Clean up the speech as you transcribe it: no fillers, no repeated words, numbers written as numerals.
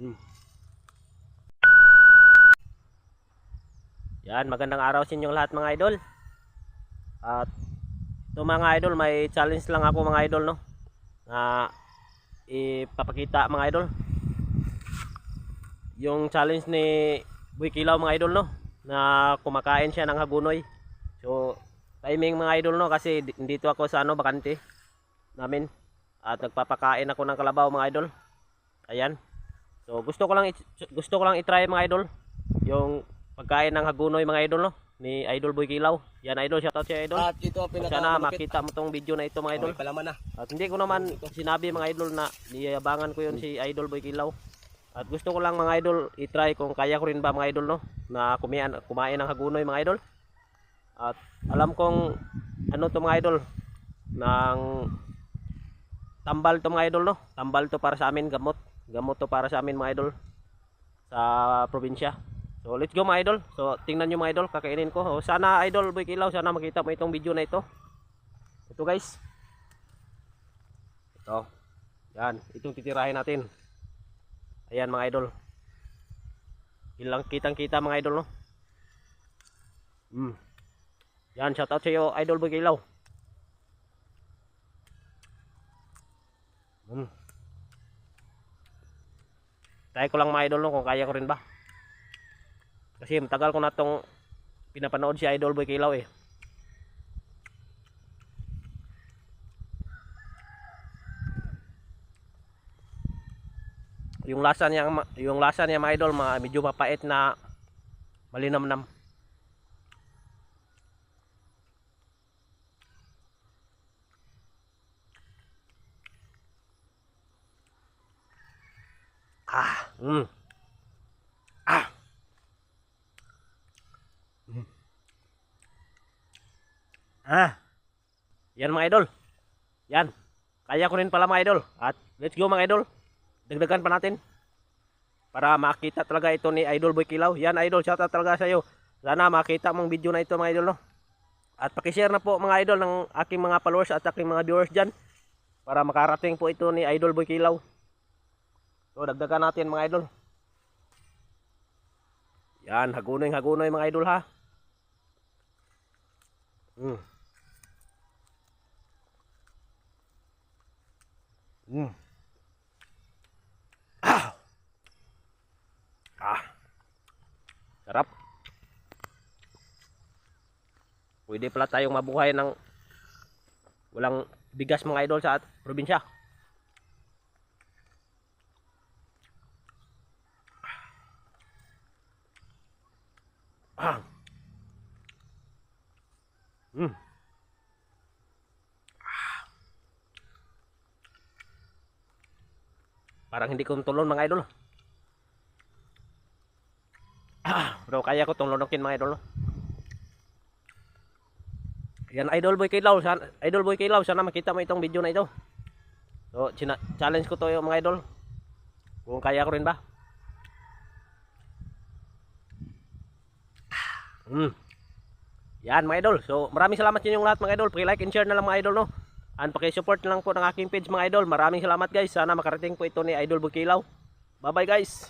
Hmm. Yan, magandang araw sa inyong lahat mga idol. At ito mga idol, may challenge lang ako mga idol, no, na ipapakita mga idol. Yung challenge ni Boy Kilaw mga idol, no, na kumakain siya ng hagunoy. So timing mga idol, no, kasi dito ako sa bakante namin at nagpapakain ako ng kalabaw mga idol. Ayan. So gusto ko lang i-try mga idol yung pagkain ng hagunoy mga idol, no, ni Idol Boy Kilaw. Yan idol, shoutout siya idol. At ito ang Sana makita mo tong video na ito mga idol. Okay, palaman na. At hindi ko naman sinabi mga idol na niyabangan ko yun si Idol Boy Kilaw. At gusto ko lang mga idol i-try kung kaya ko rin ba mga idol, no, na kumain ng hagunoy mga idol. At alam kong ano to mga idol, ng tambal to mga idol, no. Tambal to para sa amin, gamot to para sa amin mga idol sa probinsya. So let's go mga idol. So tingnan nyo mga idol, kakainin ko. So, sana Idol Boy Kilaw, sana makita mo itong video na ito. Ito guys. Ito. Yan, itong titirahin natin. Ayan mga idol. Ilang kitang-kita mga idol, no. Yan, shout out sa iyo Idol Boy Kilaw. Try ko lang mga idol, no, kung kaya ko rin ba. Kasi matagal ko na itong pinapanood si Idol Boy Kilaw eh. Yung lasa niya mga idol, medyo mapait na malinamnam. Yan mga idol. Yan. Kaya ko rin pala mga idol. At let's go mga idol. Dagdagan pa natin para makita talaga ito ni Idol Boy Kilaw. Yan idol, shoutout talaga sa iyo. Sana makita mong video na ito mga idol, no. At paki-share na po mga idol ng aking mga followers at aking mga viewers diyan para makarating po ito ni Idol Boy Kilaw. So dagdagan natin mga idol. Yan, hagunoy mga idol ha. Sarap. Pwede pala tayong mabuhay ng walang bigas mga idol sa probinsya. Parang hindi ko tulon mga idol. Pero kaya ko itong lunukin mga idol, no? Yan Idol Boy Kilaw, sana makita mo itong video na ito. So challenge ko to yung mga idol, kung kaya ko rin ba. Yan mga idol. So maraming salamat sa inyong lahat mga idol. Paki-like and share na lang mga idol, no. And paki-support na lang po ng aking page mga idol. Maraming salamat guys. Sana makarating po ito ni Idol Boy Kilaw. Bye bye guys.